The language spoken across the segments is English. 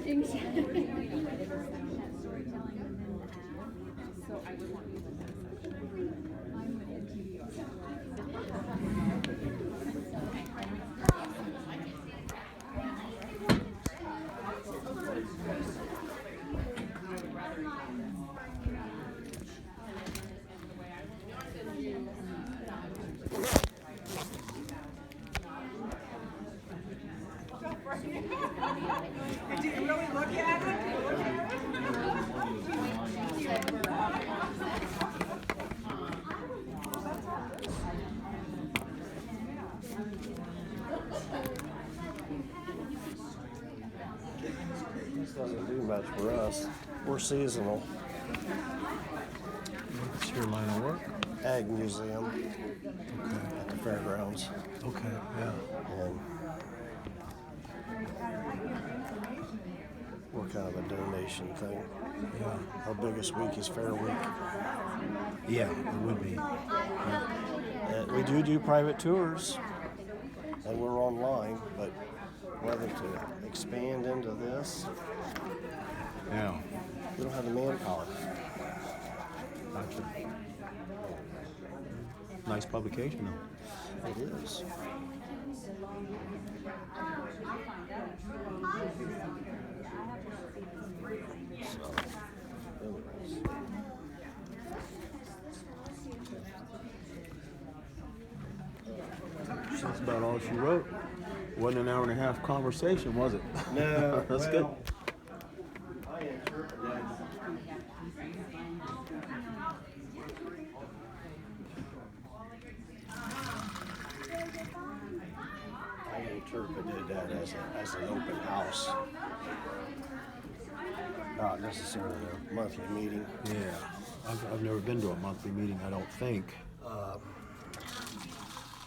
Did you really look at it? This doesn't do much for us. We're seasonal. What's your line of work? Ag Museum at the fairgrounds. Okay, yeah. And we're kind of a donation thing. Yeah. Our biggest week is Fair Week. Yeah, it would be. And we do private tours, and we're online, but whether to expand into this, Yeah. we don't have the manpower. Gotcha. Nice publication, though. It is. So, anyways. That's about all she wrote. Wasn't an hour and a half conversation, was it? No, That's well, good. I interpreted. I interpreted that as an open house, not necessarily a monthly meeting. Yeah. I've never been to a monthly meeting, I don't think.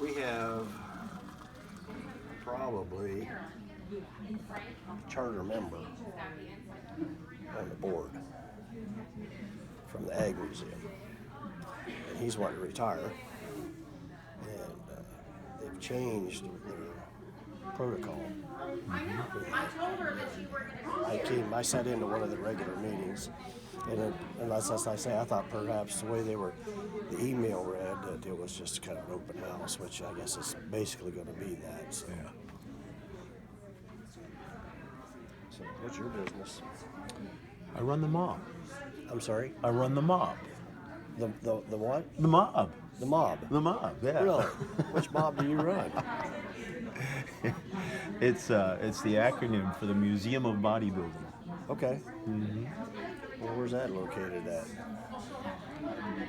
We have probably a charter member on the board from the Ag Museum, and he's wanting to retire, and they've changed their protocol. I sat into one of the regular meetings, and as I say, I thought perhaps the way the email read, that it was just kind of an open house, which I guess is basically going to be that. So. Yeah. So what's your business? I run the mob. I'm sorry? I run the mob. The what? The mob. The mob. The mob, yeah. Really? Which mob do you run? It's the acronym for the Museum of Bodybuilding. Okay. Mm-hmm. Well, where's that located at?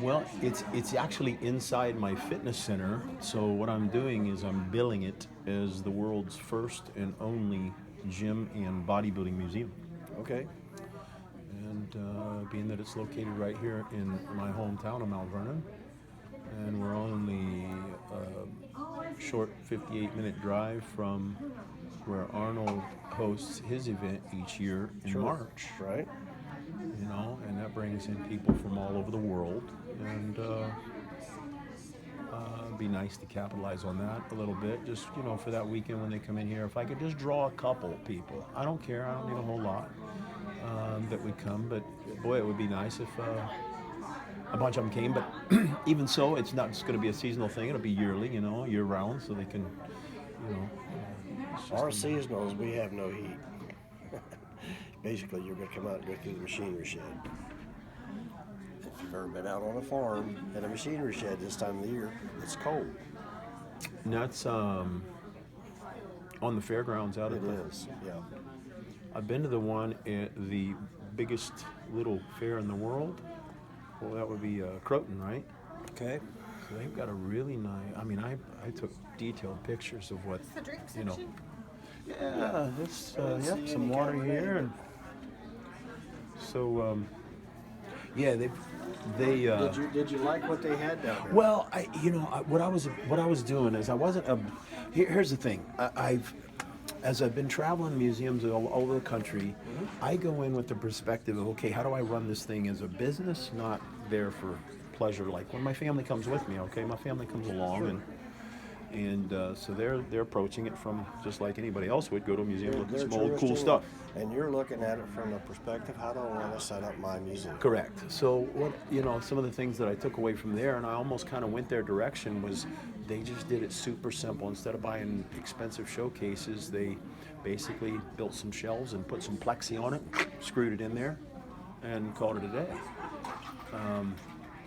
Well, it's actually inside my fitness center. So what I'm doing is I'm billing it as the world's first and only gym and bodybuilding museum. Okay. And being that it's located right here in my hometown of Mount Vernon, and we're only a short 58-minute drive from where Arnold hosts his event each year in March. Right. You know, and that brings in people from all over the world, and it'd be nice to capitalize on that a little bit, just, you know, for that weekend when they come in here. If I could just draw a couple people, I don't care, I don't need a whole lot that would come, but boy, it would be nice if a bunch of them came. But even so, it's not just going to be a seasonal thing, it'll be yearly, you know, year round, so they can, you know. Our seasonals, we have no heat. Basically, you're going to come out and go through the machinery shed. If you've ever been out on a farm in a machinery shed this time of the year, it's cold. And that's on the fairgrounds out at It the... is, yeah. I've been to the one at the biggest little fair in the world. Well, that would be Croton, right? Okay. So they've got a really nice, I mean, I took detailed pictures of what, The drink you know. section? Yeah, this, see yep, any some water kind of here. And so, yeah, they Did you like what they had down there? well, what I was doing is I wasn't here's the thing. As I've been traveling museums all over the country, I go in with the perspective of, okay, how do I run this thing as a business, not there for pleasure. Like when my family comes with me, okay, my family comes along, and And so they're approaching it from just like anybody else would go to a museum, look at some old cool touristing, stuff. and you're looking at it from the perspective, how do I want to set up my museum? Correct. So what some of the things that I took away from there, and I almost kind of went their direction, was they just did it super simple. Instead of buying expensive showcases, they basically built some shelves and put some plexi on it, screwed it in there, and called it a day.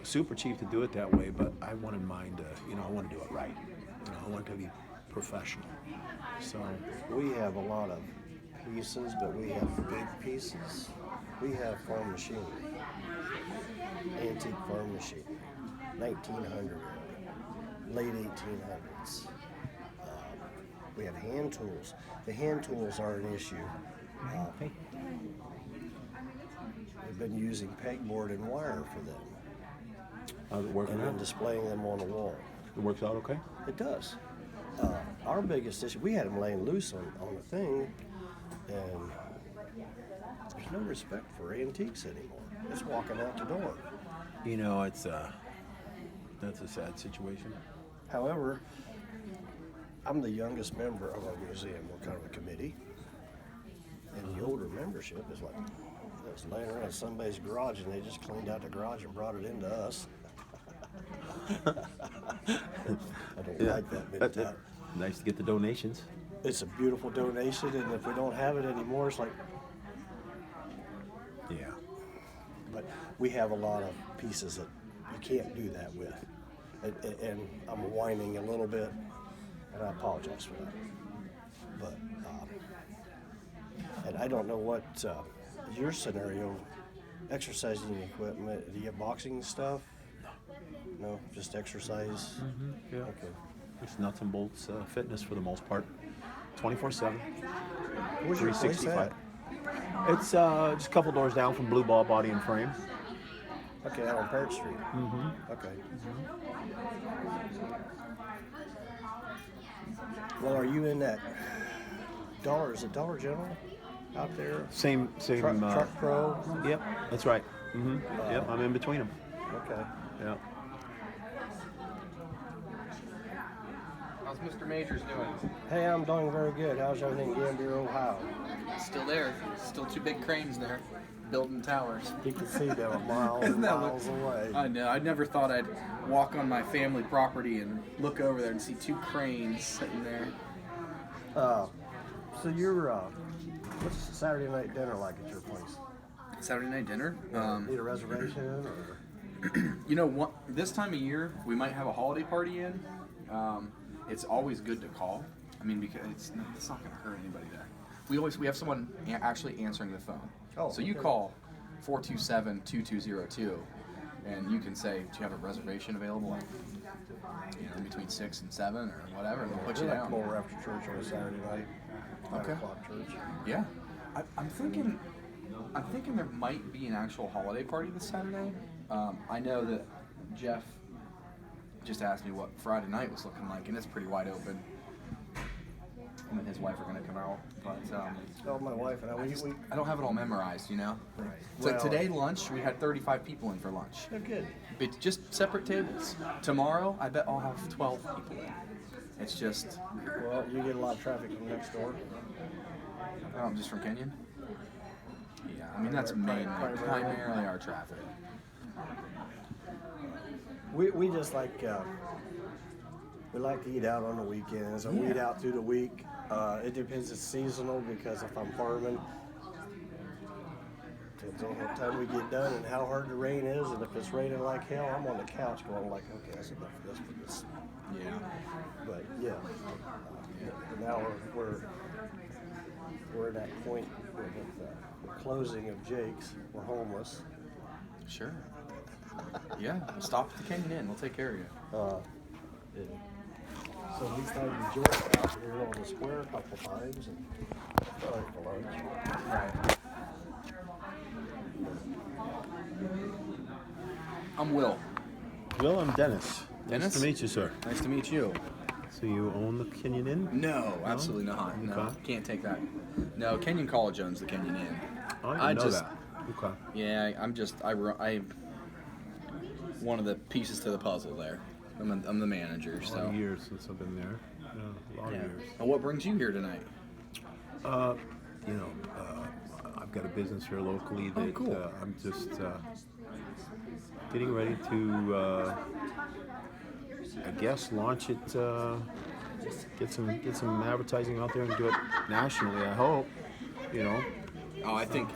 Super cheap to do it that way, but I wanted mine to, I want to do it right. I want it to be professional. So We have a lot of pieces, but we have big pieces. We have farm machinery, antique farm machinery, 1900, late 1800s. We have hand tools. The hand tools are an issue. We've been using pegboard and wire for them, how's it working and then out? displaying them on the wall. It works out okay? It does. Our biggest issue, we had them laying loose on the thing, and there's no respect for antiques anymore. It's walking out the door. It's that's a sad situation. However, I'm the youngest member of our museum. We're kind of a committee, and the older membership is like, it's laying around in somebody's garage, and they just cleaned out the garage and brought it into us. I don't like that mentality. Nice to get the donations. It's a beautiful donation, and if we don't have it anymore, it's like, Yeah. but we have a lot of pieces that you can't do that with. And I'm whining a little bit, and I apologize for that. But, and I don't know what your scenario, exercising equipment, do you have boxing stuff? No, just exercise? Yeah. Okay. It's nuts and bolts fitness for the most part. 24/7. Where's your place 365. at? It's just a couple doors down from Blue Ball Body and Frame. Okay, out on Parrott Street. Mm-hmm. Okay. Well, are you in that is it Dollar General out there? Same. Truck Pro? Yep, that's right. Mm-hmm. Yep, I'm in between them. Okay. Yeah. How's Mr. Majors doing? Hey, I'm doing very good. How's everything in Gambier, Ohio? Still there. Still two big cranes there, building towers. You can see them miles and Isn't that miles away. I know. I never thought I'd walk on my family property and look over there and see two cranes sitting there. So you're, what's Saturday night dinner like at your place? Saturday night dinner. Need a reservation or? This time of year we might have a holiday party in. It's always good to call. I mean, because it's not going to hurt anybody there. We have someone actually answering the phone. Oh, so you okay. call 427-2202, and you can say, do you have a reservation available? Like, between 6 and 7 or whatever, and they'll put you Like down. more after church on a Saturday night. 5 Okay. o'clock church. Yeah, I'm thinking there might be an actual holiday party this Saturday. I know that Jeff just asked me what Friday night was looking like, and it's pretty wide open. Him and his wife are going to come out, but Oh, my wife and I don't have it all memorized, Right. So Well, today lunch, we had 35 people in for lunch. They're good. But just separate tables. Tomorrow, I bet I'll have 12 people in. It's just, Well, you get a lot of traffic from next door. just from Kenyon. Yeah, I mean that's primarily our traffic. We just like we like to eat out on the weekends, or we eat out through the week. It depends. It's seasonal because if I'm farming, depends on what time we get done and how hard the rain is. And if it's raining like hell, I'm on the couch going like, okay, that's enough for this. Yeah. But yeah, now we're at that point with the closing of Jake's. We're homeless. Sure. Yeah, stop at the Kenyon Inn. We'll take care of you. Yeah. So at least I enjoyed it out here on the square a couple times and started for lunch. Right. I'm Will. Will, I'm Dennis. Dennis? Nice to meet you, sir. Nice to meet you. So you own the Kenyon Inn? No, absolutely not. No, Okay. can't take that. No, Kenyon College owns the Kenyon Inn. Oh, I didn't know just- that. Okay. Yeah, I'm one of the pieces to the puzzle there. I'm the manager. A lot So of years since I've been there. Yeah, a lot of years. And what brings you here tonight? You know, I've got a business here locally that cool. I'm just getting ready to, I guess, launch it. Get some advertising out there and do it nationally. I hope. You know. Oh, I think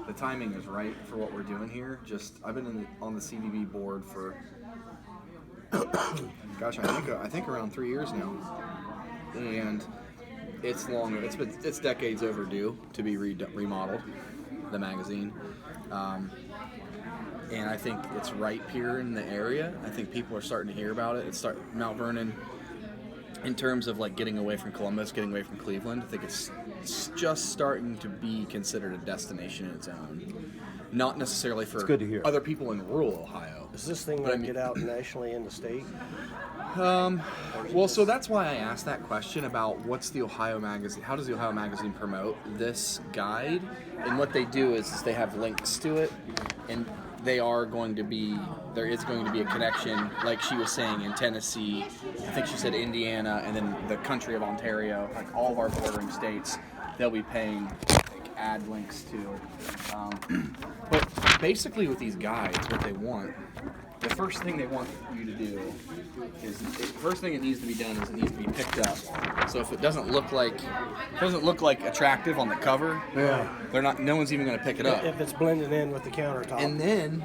the timing is right for what we're doing here. Just I've been on the CVB board for gosh, I think around 3 years now, and it's long. It's decades overdue to be remodeled, the magazine, and I think it's ripe here in the area. I think people are starting to hear about it. Mount Vernon, in terms of like getting away from Columbus, getting away from Cleveland. I think it's just starting to be considered a destination in its own. Not necessarily for good to hear. other people in rural Ohio. Is this thing But going I to mean- get out nationally in the state? Well, so that's why I asked that question about what's the Ohio Magazine, how does the Ohio Magazine promote this guide? And what they do is they have links to it, and there is going to be a connection, like she was saying, in Tennessee, I think she said Indiana, and then the country of Ontario, like all of our bordering states, they'll be paying like ad links to. But basically with these guides, what they want, the first thing they want you to do is the first thing it needs to be done is it needs to be picked up. So if it doesn't look like attractive on the cover, no one's even going to pick it up. If it's blended in with the countertop. And then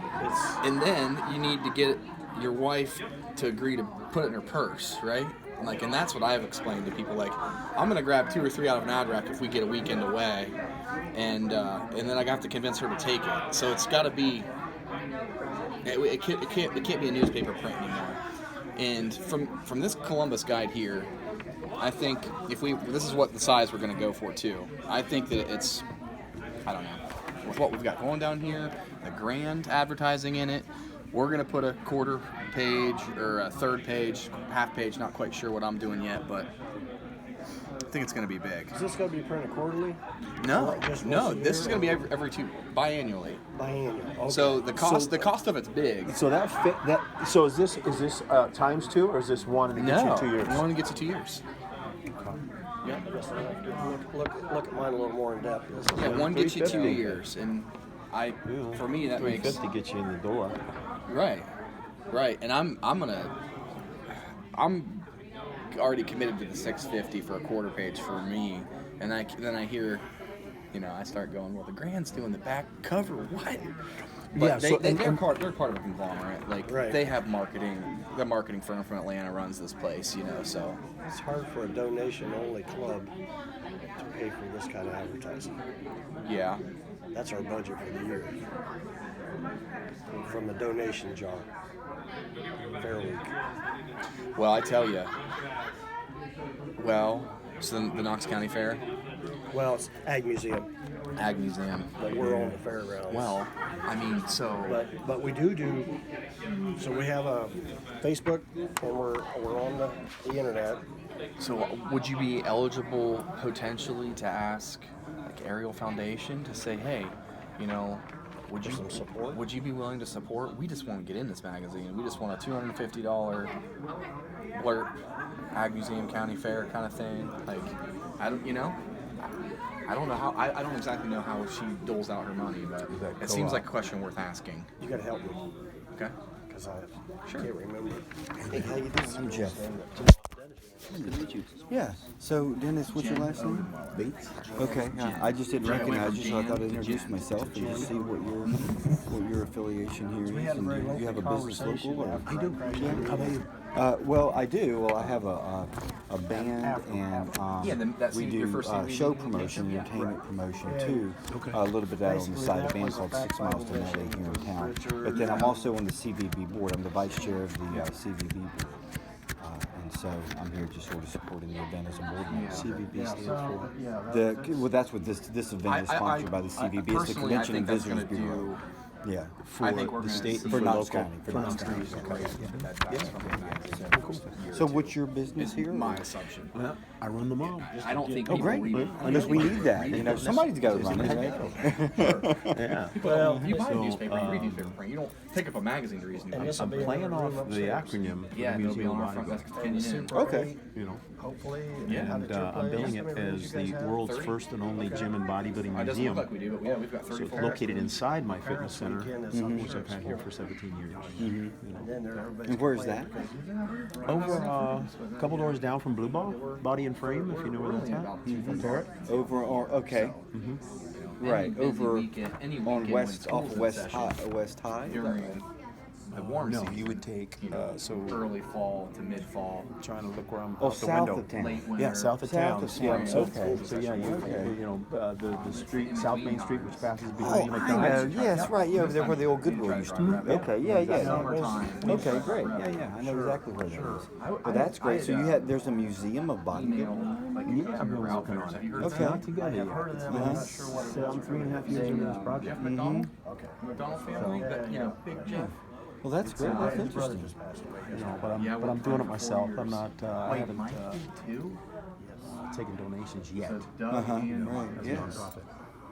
you need to get your wife to agree to put it in her purse, right? And that's what I've explained to people. Like, I'm gonna grab 2 or 3 out of an ad rack if we get a weekend away, and then I have to convince her to take it. So it's got to be. It can't be a newspaper print anymore. And from this Columbus guide here, I think this is what the size we're gonna go for too. I think that it's, I don't know, with what we've got going down here, the grand advertising in it, we're going to put a quarter page or a third page, half page, not quite sure what I'm doing yet, but I think it's going to be big. Is this going to be printed quarterly? No, Or just no, once a this is year, going to or be every biannually. biannual? Okay. So the cost of it's big. So So is this times 2 or is this one and it gets No, you 2 years? one gets you 2 years. Yeah. I guess I'll have to look at mine a little more in depth. Yeah, one gets you 2 $350. years, and for me that makes $350 gets you in the door. right, and I'm already committed to the $650 for a quarter page for me, and then I hear, I start going, well, the Grand's doing the back cover, what? But Yeah, they're part of a conglomerate. Like Right. they have marketing. The marketing firm from Atlanta runs this place, so. It's hard for a donation-only club to pay for this kind of advertising. Yeah. That's our budget for the year. From the donation jar. Fair Week. Well, I tell you. Well, so the Knox County Fair, Well, it's Ag Museum, Ag Museum. but we're on the fairgrounds. Well, I mean, so. But we do. So we have a Facebook, and we're on the internet. So would you be eligible potentially to ask like Ariel Foundation to say, hey, would you some support? Would you be willing to support? We just want to get in this magazine. We just want a $250 blurb, Ag Museum County Fair kind of thing. Like, I don't know how. I don't exactly know how she doles out her money, but it seems like a question worth asking. You got to help me, Okay. because I Sure. can't remember. Hey, how you doing? I'm Jeff. Yeah. So, Dennis, what's your last name? Bates. Okay. Yeah. I just didn't recognize you, so I thought I'd introduce myself and just see what your affiliation here is. And you have a business local? Or? I do. How about you? Well, I do. Well, I have a band, and we do show promotion, entertainment promotion too. A little bit of that on the side. A band called 6 Miles to LA here in town. But then I'm also on the CVB board. I'm the vice chair of the CVB board. And so I'm here just sort of supporting the event as a board member. CVB stands for. Well, that's what this event is sponsored by the CVB. It's the Personally, I Convention think and that's Visitors going to Bureau. Yeah. I think we're the gonna state see For for Knox local. County, for For Knox Knox County. County. So what's your business Is here? my assumption. Well, I run the mall. I don't think Oh, people great. read it. Unless we need that. You know, somebody's got to run it, right? Yeah. Well, you buy a so, newspaper, you read newspaper print. You don't pick up a magazine to read a newspaper. I'm playing off the acronym for Yeah, the and it'll be Museum on of our front Bodybuilding. desk companion. Okay. You know, Hopefully. and I'm billing it as the world's 30? first and only gym and bodybuilding It doesn't museum. look like we do, but yeah, we've got So 30 it's full located inside my fitness center, Mhm. which I've had here for 17 years. You know. And where's that? Over a couple doors down from Blue Ball, Body and Frame, if you know where that's at. Parrot. Over on, okay. Right, over any on weekend West, when off school's in West session High, West High. during the warm No, season. you would take, so Early fall to mid fall, trying to look where I'm Oh, out the south window. of town. late winter. Yeah, south of South town. of Yeah, town. so, Okay. so yeah, you know, the street, South Main Street, which passes Oh, behind I know. McDonald's. Yes, right. Yeah, over there where the old Goodwill used to be. Okay, yeah, yeah. Summertime. Okay, great. Yeah, yeah. I know exactly where that is. Well, that's great. So you had there's a museum of bodybuilding. Email, like, Yeah, I've been working on Have you it. heard It's of not that? together yet. heard of them. I'm I'm not sure what it is. I'm 3.5 years into this project. Jeff McDonald? Okay. McDonald family? That, you know, Big Jeff. Well, that's great. That's His brother interesting. just passed away. You know, but Yeah, I'm doing it myself. I'm not. I Wait, haven't Mike did too? taken donations yet. So Doug and Right. As a Yeah. nonprofit.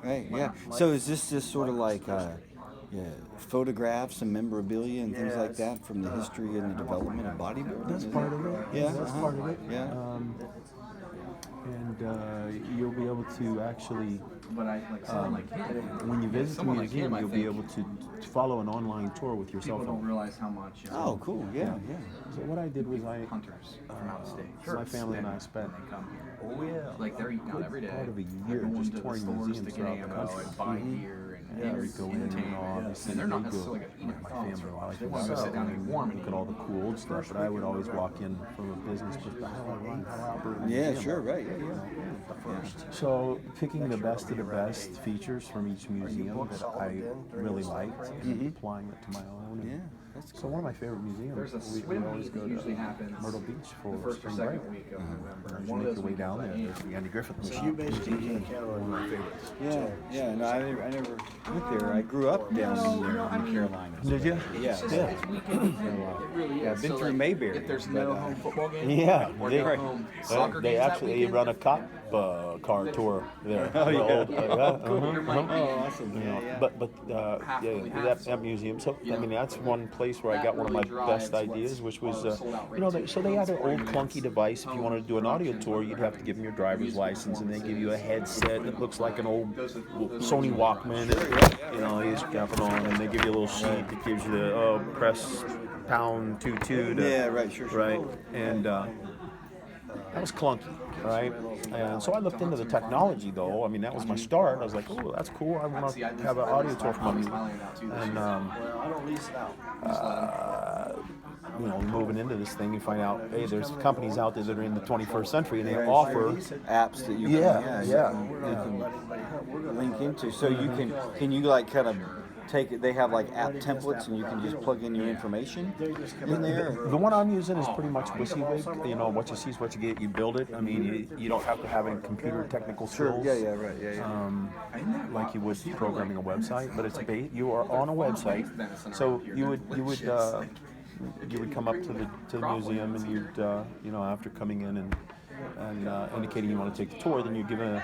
Right. Yeah. So is this just sort of like yeah, photographs and memorabilia and things like that from the history and the development of bodybuilding? That's part of it. Yeah. That's part of it. Yeah. And you'll be able to actually, But I like someone like him. when you visit the Someone like museum, him, I you'll be able to follow an online tour with your cell People don't phone. realize how much Oh, cool. Yeah. Yeah. So what I did was I, hunters from out of state. my family and I spent When they come here. Oh, yeah. Like they're eating out every day. part of a year They're going just to the touring stores museums to get throughout the ammo country. and buy gear and Yeah, we go in and entertainment. obviously And they're not they go necessarily going to eat with at my McDonald's. family. I like They to want to go sit down and warm and look at all the cool old stuff, but I would always walk in from a business perspective. How I run, how I operate a Yeah. museum. Sure. Right. Yeah. Yeah. So picking the best of the best features from each museum that I really liked and applying it to my own. And Yeah. That's so one of my favorite museums, There's a we swim always meet go that usually to happens Myrtle Beach the for first or spring second break. week of November. As One you of make those your way down there, weekends, there's the Andy Griffith So you machine. basically can't count on my favorites. Yeah. Yeah. No, I never went there. I grew up down in the Carolinas. Did you? Yeah. It's just, Yeah. it's weekend. It really is. Yeah, I've been So, through like, Mayberry, If there's but, no home football game, Yeah, or they- no home soccer They games that actually weekend, run a cop car tour there. Oh, yeah. There might be- Oh, awesome. You know, Yeah. but Half yeah, we have that some. museum. So You I mean, know, that's one place where I that got one of my really drives best ideas, what's which was, our sold-out you know, rates. so they had an old Sporting clunky events, device. If you wanted to do an audio production, tour, you'd have to give them your driver's license, and they give you a headset that looks like an old those Sony Walkman. You know, you strap it on, and they give you a little sheet that gives you the press pound 22 to Yeah. Right. Sure. Sure. right? And that was clunky, right? And so I looked into the technology, though. I mean, that was my start. I was like, oh, that's cool. I want to have an audio tour for my music. And Well, I don't lease it out. you know, moving into this thing, you find out, hey, there's companies out there that are in the 21st century, and they offer. Apps that you Yeah, can, yeah. you can link into. So you can you like kind of take it? They have like app templates, and you can just plug in your information in there. The one I'm using is pretty much WYSIWYG. You know, what you see is what you get. You build it. I mean, you don't have to have any computer technical skills. Yeah. Yeah. Right. Yeah. Yeah. Like you would programming a website, but it's you are on a website, so you would come up to the museum, and you'd you know, after coming in and indicating you want to take the tour, then you give a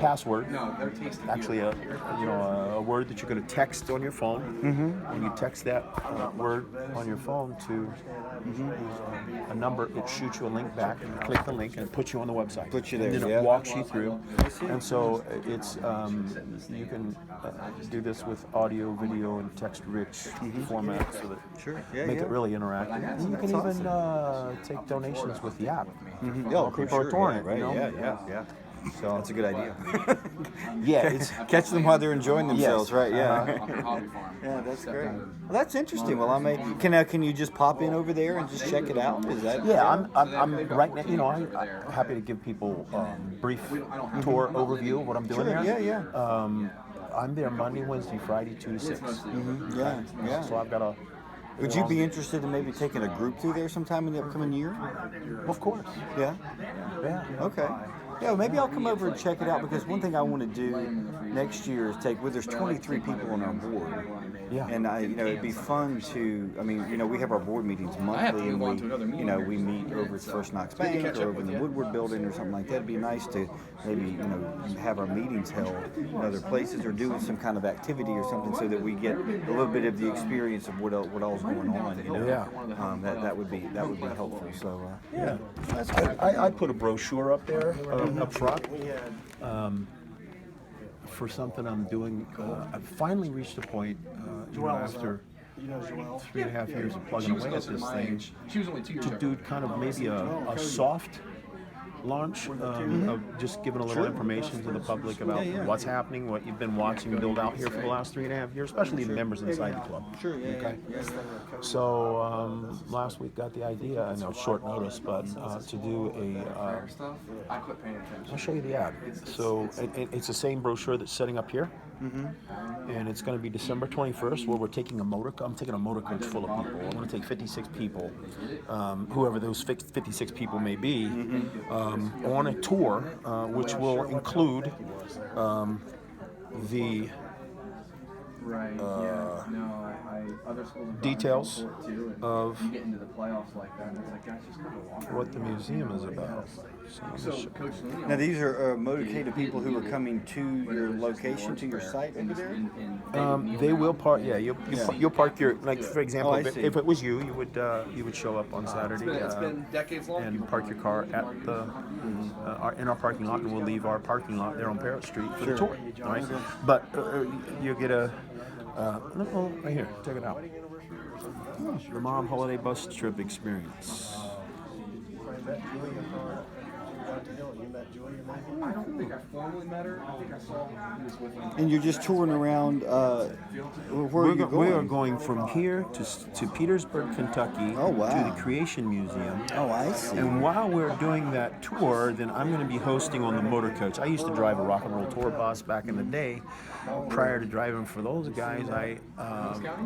password. No, they're tasty. Actually, a word that you're going to text on your phone, and you text that word on your phone to a number. It shoots you a link back. You click the link, and it puts you on the website. Puts you there, And then yeah. it walks you through. And so it's you can do this with audio, video, and text-rich format, so that Sure. Yeah. make yeah. it really interactive. And you can even take donations with the app. Yeah, While people are touring it, right? you know? Yeah. So that's a good idea. Yeah, it's Catch them while they're enjoying themselves, right? Yeah. Hobby farm. Yeah, that's great. Well, that's interesting. Well, I may can you just pop in over there and just check it out? Is that yeah. I'm right now. You know, I'm happy to give people brief tour overview of what I'm doing Sure, there. yeah. I'm there Monday, Wednesday, Friday, 2 to 6. Yeah, yeah. So I've got a. Would you be interested in maybe taking a group through there sometime in the upcoming year? Of course. Yeah. Yeah. Okay. Yeah, maybe I'll come over and check it out, because one thing I want to do next year is there's 23 people on our board. Yeah. And it'd be fun to, we have our board meetings monthly, and we meet over at First Knox Bank or over in the Woodward building or something like that. It'd be nice to maybe, have our meetings held in other places, or doing some kind of activity or something, so that we get a little bit of the experience of what all's going on. Yeah. That would be helpful. So Yeah, that's good. I put a brochure up there, up front, for something I'm doing. I've finally reached a point, after 3.5 years of plugging away at this thing, to do kind of maybe a soft launch, of just giving a little information to the public about what's happening, what you've been watching build out here for the last 3.5 years, especially the members inside the club. Sure, yeah. Okay. So last week got the idea, I know short notice, but to do I'll show you the ad. So it's the same brochure that's setting up here. And it's going to be December 21st, where I'm taking a motor coach full of people. I'm going to take 56 people, whoever those 56 people may be, on a tour, which will include the details of what the museum is about. Now, these are motorcaded people who are coming to your location, to your site over there? They will park. Yeah, you'll park your, like, for example, if it was you would show up on Saturday and park your car at the in our parking lot, and we'll leave our parking lot there on Parrott Street for the tour. All right, but you get a right here. Check it out. The Mom Holiday Bus Trip Experience. I don't think I formally met her. I think I saw he was with him. And you're just touring around. Where are you going? We are going from here to Petersburg, Kentucky, oh, wow, to the Creation Museum. Oh, I see. And while we're doing that tour, then I'm going to be hosting on the motor coach. I used to drive a rock and roll tour bus back in the day. Prior to driving for those guys, I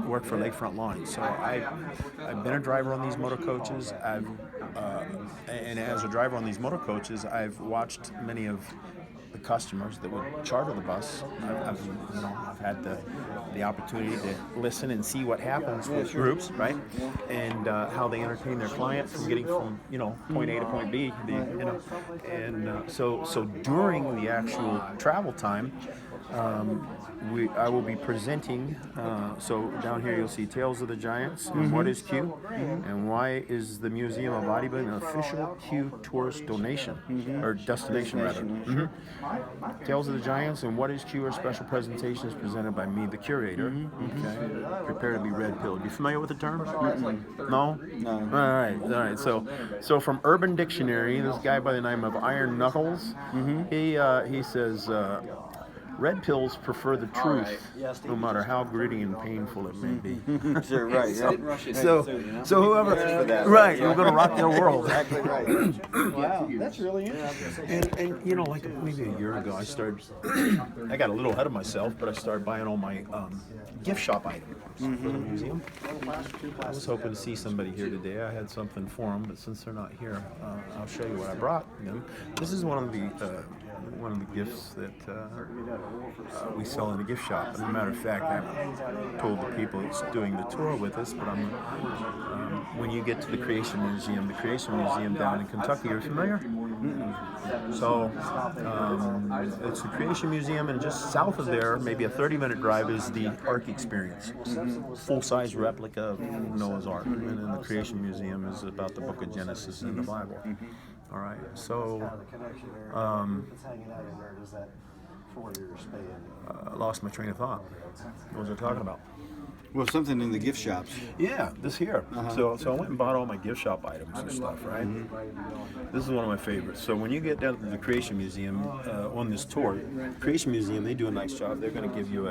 worked for Lakefront Lawn. So I've been a driver on these motor coaches. And as a driver on these motor coaches, I've watched many of the customers that would charter the bus. I've had the opportunity to listen and see what happens with groups, right? And how they entertain their client from getting from point A to point B. So during the actual travel time, I will be presenting. So down here you'll see Tales of the Giants and What is Q, and why is the Museum of Bodybuilding an official Q tourist donation or destination rather. Tales of the Giants and What is Q are special presentations presented by me, the curator. Okay, prepare to be red pilled. You familiar with the term? No. All right. So from Urban Dictionary, this guy by the name of Iron Knuckles, he says. Red pills prefer the truth, no matter how gritty and painful it may be. Sure, right. So whoever, right, you're going to rock their world. Exactly right. Wow, that's really interesting. And like maybe a year ago, I got a little ahead of myself, but I started buying all my gift shop items for the museum. I was hoping to see somebody here today. I had something for them, but since they're not here, I'll show you what I brought them. This is one of the gifts that we sell in the gift shop. As a matter of fact, I told the people that's doing the tour with us, but when you get to the Creation Museum down in Kentucky, are you familiar? So it's the Creation Museum, and just south of there, maybe a 30-minute drive, is the Ark Experience. Full-size replica of Noah's Ark. And then the Creation Museum is about the book of Genesis in the Bible. All right, so I lost my train of thought. What was I talking about? Well, something in the gift shops. Yeah, this here. So I went and bought all my gift shop items and stuff, right? This is one of my favorites. So when you get down to the Creation Museum on this tour, Creation Museum, they do a nice job. They're going to give you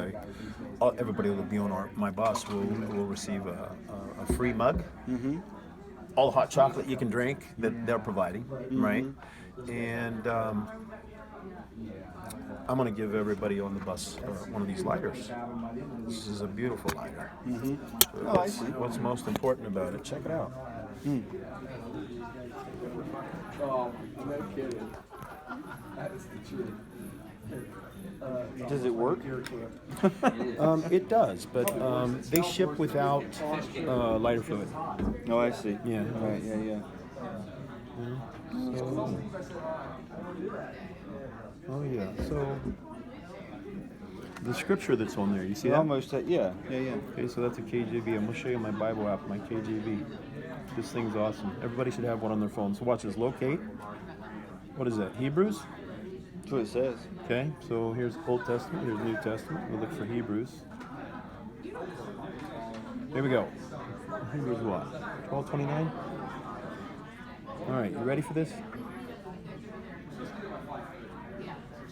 everybody that will be on my bus will receive a free mug. All the hot chocolate you can drink that they're providing, right? And I'm going to give everybody on the bus one of these lighters. This is a beautiful lighter. What's most important about it? Check it out. Oh, no kidding. Does it work? It does, but they ship without lighter fluid. Oh, I see. Yeah. Right. Yeah. So, oh yeah. So the scripture that's on there, you see that? Almost. Yeah. Okay, so that's a KJV. I'm gonna show you my Bible app, my KJV. This thing's awesome. Everybody should have one on their phone. So watch this. Locate. What is that? Hebrews? That's what it says. Okay, so here's Old Testament, here's New Testament. We'll look for Hebrews. Here we go. Hebrews what? 12:29? All right, you ready for this?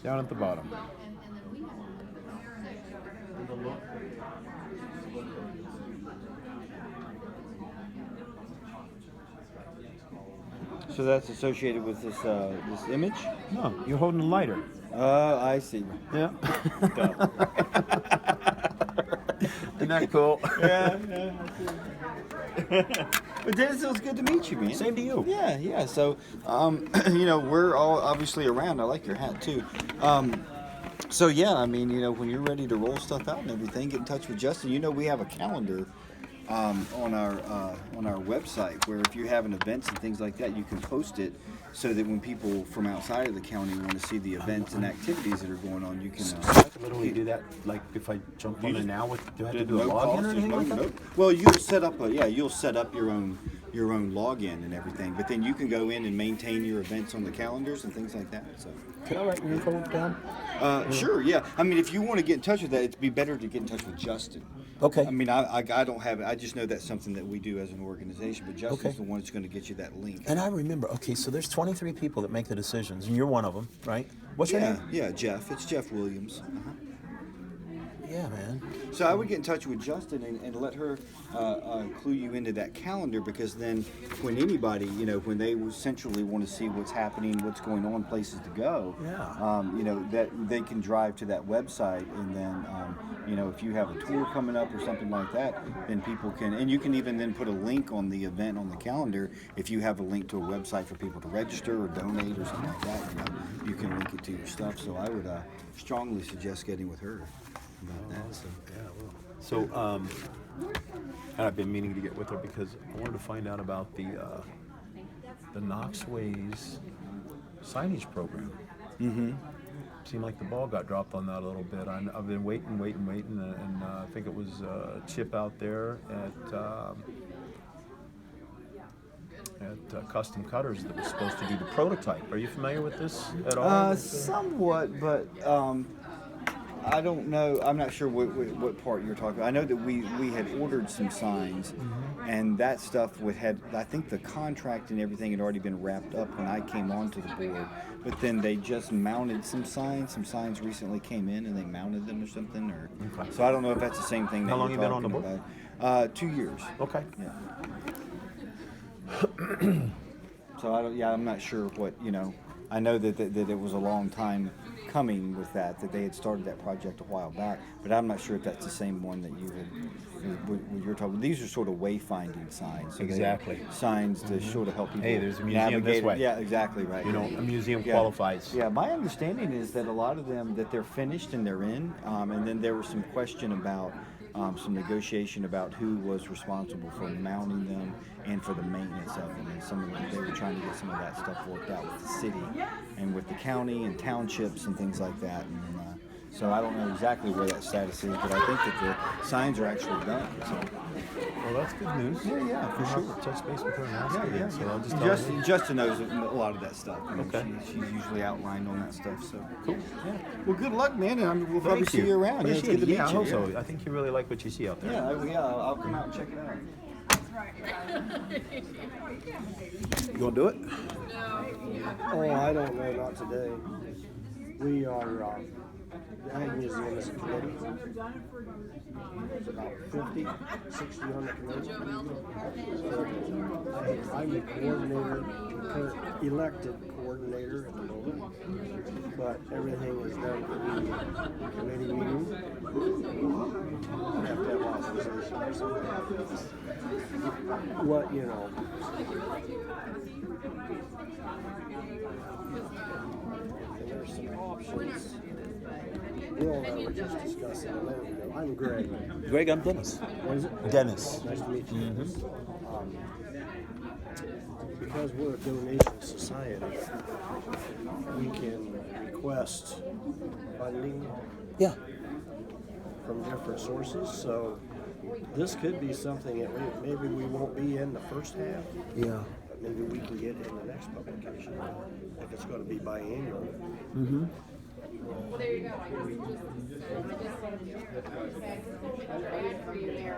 Down at the bottom. So that's associated with this this image? No, you're holding a lighter. I see. Yeah. Isn't that cool? Yeah. But Dennis, it was good to meet you, man. Same to you. Yeah. So, we're all obviously around. I like your hat too. So yeah, I mean, when you're ready to roll stuff out and everything, get in touch with Justin. We have a calendar on our website where if you're having events and things like that, you can post it so that when people from outside of the county want to see the events and activities that are going on, you can. I can literally do that. Like if I jump on it now, do I have to do a login or anything like that? Well, you'll set up your own login and everything, but then you can go in and maintain your events on the calendars and things like that. So. Can I write your info down? Sure, yeah. I mean, if you want to get in touch with that, it'd be better to get in touch with Justin. Okay. I mean, I don't have it. I just know that's something that we do as an organization, but Justin's the one that's going to get you that link. And I remember, okay, so there's 23 people that make the decisions, and you're one of them, right? What's your name? Yeah, Jeff. It's Jeff Williams. Yeah, man. So I would get in touch with Justin and let her clue you into that calendar, because then when anybody, when they essentially want to see what's happening, what's going on, places to go, that they can drive to that website, and then, if you have a tour coming up or something like that, then people can, and you can even then put a link on the event on the calendar. If you have a link to a website for people to register or donate or something like that, you can link it to your stuff. So I would strongly suggest getting with her about that. Awesome. Yeah, I will. So, and I've been meaning to get with her because I wanted to find out about the Knoxways signage program. Mm-hmm. Seemed like the ball got dropped on that a little bit. I've been waiting, and I think it was Chip out there at Custom Cutters that was supposed to do the prototype. Are you familiar with this at all? Somewhat, but I don't know. I'm not sure what part you're talking about. I know that we had ordered some signs, and that stuff I think the contract and everything had already been wrapped up when I came onto the board. But then they just mounted some signs. Some signs recently came in, and they mounted them or something. Okay. So I don't know if that's the same thing. How long you been on the board? About. 2 years. Okay. Yeah. So I'm not sure what I know that it was a long time coming with that they had started that project a while back, but I'm not sure if that's the same one that when you're talking. These are sort of wayfinding signs. So exactly. Signs to sort of help people. Hey, there's a museum navigate this way. Yeah, exactly right. A museum qualifies. Yeah, my understanding is that a lot of them that they're finished and they're in, and then there was some question about. Some negotiation about who was responsible for mounting them and for the maintenance of them, and some of them, they were trying to get some of that stuff worked out with the city and with the county and townships and things like that. And so I don't know exactly where that status is, but I think that the signs are actually done. So. Well, that's good news. Yeah, for sure. Touch base with her and ask her. Yeah. So I'll just tell her. Justin knows a lot of that stuff. Okay. She's usually outlined on that stuff. So Cool. Yeah. Well, good luck, man, and we'll probably see you around. Yeah, it's good to meet you. I hope so. I think you really like what you see out there. Yeah. I'll come out and check it out. You gonna do it? Oh, I don't know, not today. We are, the Ag Museum is a committee. There's about 50, 60 on the committee. So I'm the coordinator, current elected coordinator at the moment. But everything is done through the committee meeting. I have to have authorization. So what, there's some options. Will and I were just discussing a minute ago. I'm Greg. Greg, I'm Dennis. What is it? Dennis. Nice to meet you. Because we're a donation society, we can request funding Yeah. from different sources. So this could be something that maybe we won't be in the first half. Yeah. But maybe we can get in the next publication if it's going to be biannual. Mm-hmm.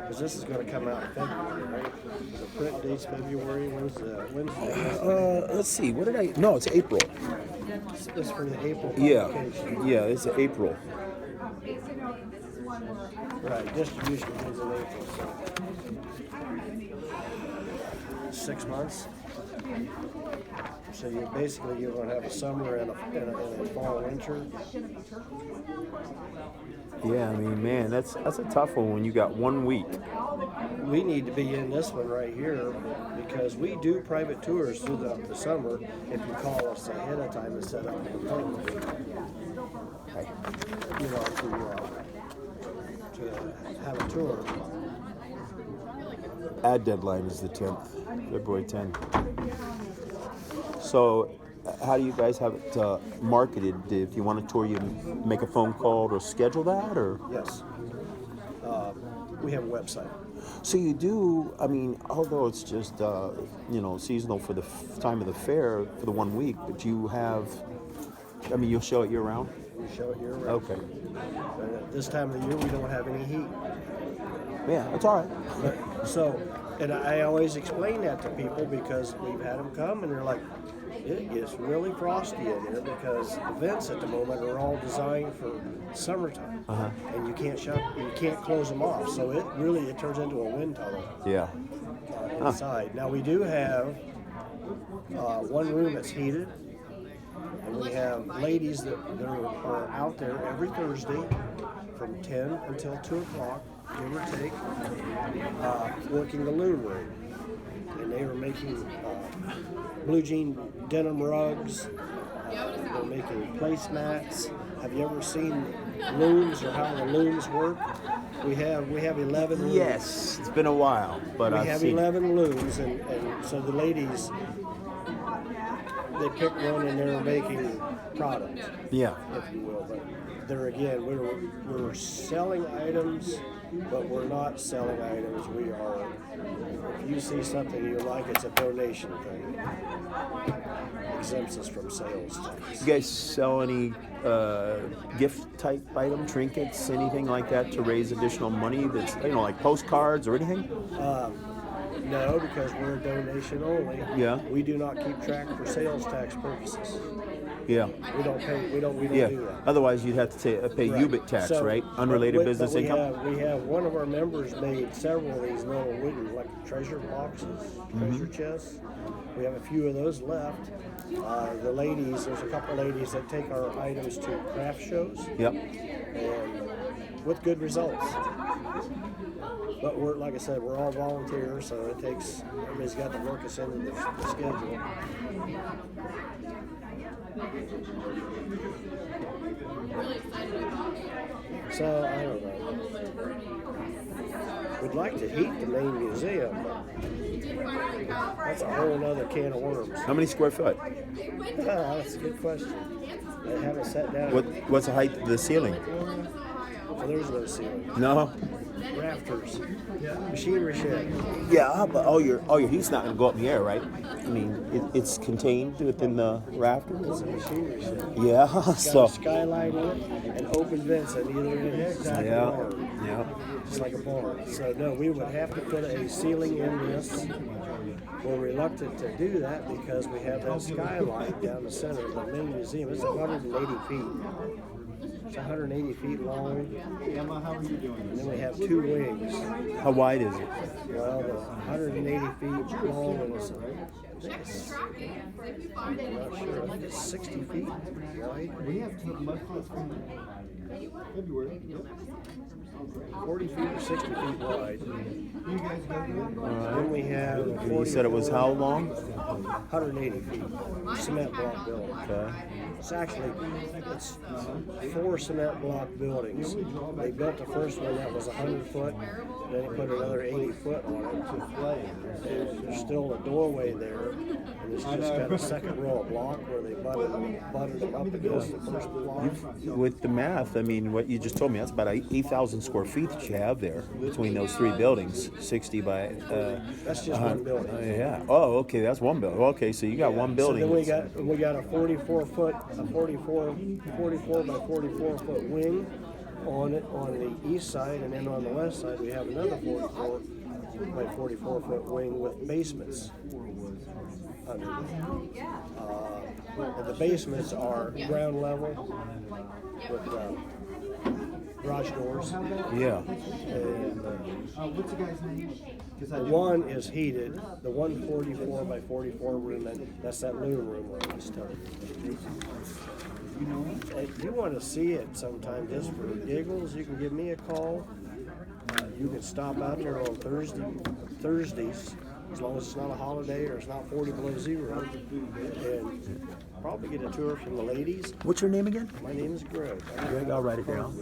Because this is going to come out in February, right? The print date's February. When's the Let's see. What did I? No, it's April. This for the April Yeah. publication. Yeah, it's April. Right, distribution begins in April. So 6 months. So you're going to have a summer and a fall winter. Yeah, I mean, man, that's a tough one when you got 1 week. We need to be in this one right here because we do private tours through the summer if you call us ahead of time and set up an appointment. You know, to have a tour. Ad deadline is the 10th, February 10th. So, how do you guys have it marketed? If you want a tour, you make a phone call or schedule that, or? Yes. We have a website. So you do, I mean, although it's just, seasonal for the time of the fair for the 1 week, but you have, I mean, you'll show it year-round? We show it year-round. Okay. But at this time of the year, we don't have any heat. Yeah, that's all right. And I always explain that to people because we've had them come and they're like, it gets really frosty in here because events at the moment are all designed for summertime, and you can't close them off. So it turns into a wind tunnel. Yeah. Inside. Now we do have one room that's heated, and we have ladies that are out there every Thursday from 10 until 2 o'clock, give or take, working the loom room. And they were making blue jean denim rugs. They're making placemats. Have you ever seen looms or how the looms work? We have 11 looms. Yes, it's been a while, but we have 11 looms, and so the ladies, they pick one and they're making product. Yeah. If you will, but there again, we're selling items, but we're not selling items. We are. If you see something you like, it's a donation thing. Exempts us from sales tax. You guys sell any gift type item, trinkets, anything like that to raise additional money? That's like postcards or anything? No, because we're a donation only. Yeah. We do not keep track for sales tax purposes. Yeah. We don't pay. We don't do that. Otherwise, you'd have to pay Right. UBIT tax, So, right? Unrelated business income. We have one of our members made several of these little wooden, like treasure boxes, treasure chests. We have a few of those left. The ladies, there's a couple ladies that take our items to craft shows. Yep. And with good results. But we're, like I said, we're all volunteers, so everybody's got to work us into the schedule. So, I don't know. We'd like to heat the main museum, but that's a whole other can of worms. How many square foot? That's a good question. I haven't sat down. What's the height of the ceiling? Well, there's no ceiling. No. Rafters. Machinery shed. Yeah, but all your heat's not going to go up in the air, right? I mean, it's contained within the rafters. It's a machinery shed. Yeah. It's got a skylight in it and open vents on either end. Exactly. Yeah. Just like a barn. So no, we would have to put a ceiling in this. We're reluctant to do that because we have that skylight down the center of the main museum. It's 180 feet. It's 180 feet long. And then we have 2 wings. How wide is it? Well, the 180 feet long and it's think it's, I'm not sure, I think it's 60 feet wide. We have to most of February. 40 feet or 60 feet wide. You guys go to Then we have You said it was how long? 180 feet. Cement block building. Okay. It's actually, it's 4 cement block buildings. They built the first one that was 100 foot, then they put another 80 foot on it. And there's still a doorway there, and it's just got a second row of block where they butted them up against the first block. With the math, I mean, what you just told me, that's about 8,000 square feet that you have there between those 3 buildings, 60 by. That's just one building. Yeah. Oh, okay, that's one building. Okay, so you got one building. So then we got a 44 by 44 foot wing on it on the east side, and then on the west side we have another 44 by 44 foot wing with basements underneath. And the basements are ground level with garage doors. Yeah. And what's the guy's name? the one is heated. The 144 by 44 room, that's that living room where I was telling you. If you want to see it sometime just for giggles, you can give me a call. You can stop out there on Thursdays, as long as it's not a holiday or it's not 40 below zero, and probably get a tour from the ladies. What's your name again? My name is Greg. Greg, I'll write it down.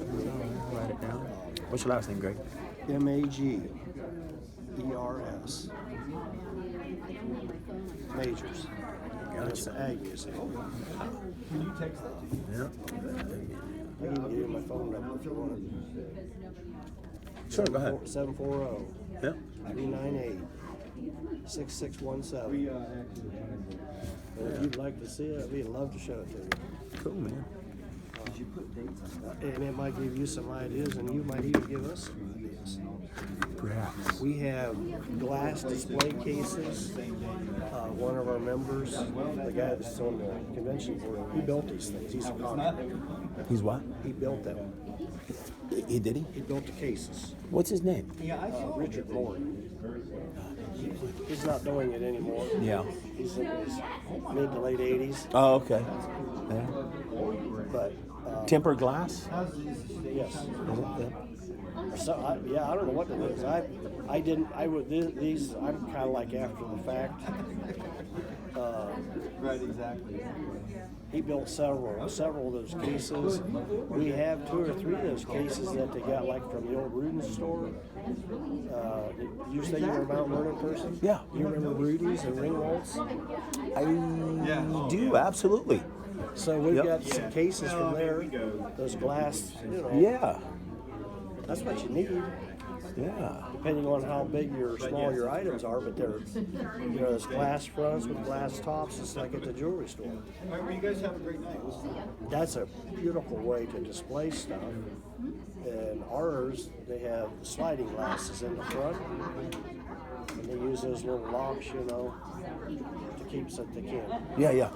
Write it down. What's your last name, Greg? Magers. Majors. That's the Ag Museum. Can you text that to me? Yeah. I can give you my phone number if you want it. Sure, go ahead. 740 Yeah. 398 6617. And if you'd like to see it, we'd love to show it to you. Cool, man. And it might give you some ideas, and you might even give us some ideas. Perhaps. We have glass display cases. One of our members, the guy that's on the convention board, he built these things. He's a contractor. He's what? He built them. He did he? He built the cases. What's his name? Richard Morton. He's not doing it anymore. Yeah. He's in his mid to late 80s. Oh, okay. Yeah. But Tempered glass? yes. Yeah. So I don't know what it is. These. I'm kind of like after the fact. Right, exactly. He built several of those cases. We have 2 or 3 of those cases that they got like from the old Rudin store. You say you're a Mount Vernon person? Yeah. You remember Ruden's and Ringwalds? I do, absolutely. So we've Yep. got some cases from there. Those glass, Yeah. that's what you need. Yeah. Depending on how big or small your items are, but they're, there's glass fronts with glass tops, it's like at the jewelry store. All right, well, you guys have a great night. That's a beautiful way to display stuff. And ours, they have sliding glasses in the front, and they use those little locks, to keep us at the camp. Yeah, yeah.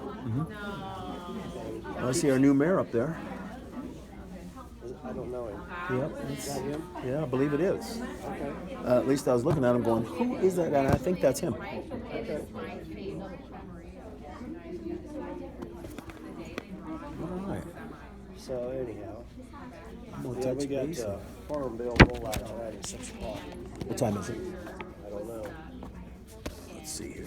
I see our new mayor up there. I don't know him. Yep. Is that him? Yeah, I believe it is. Okay. At least I was looking at him going, who is that guy? And I think that's him. Okay. All right. So anyhow, We'll we touch got base. Farm Bill rollout tonight at 6 o'clock. What time is it? I don't know. Let's see here.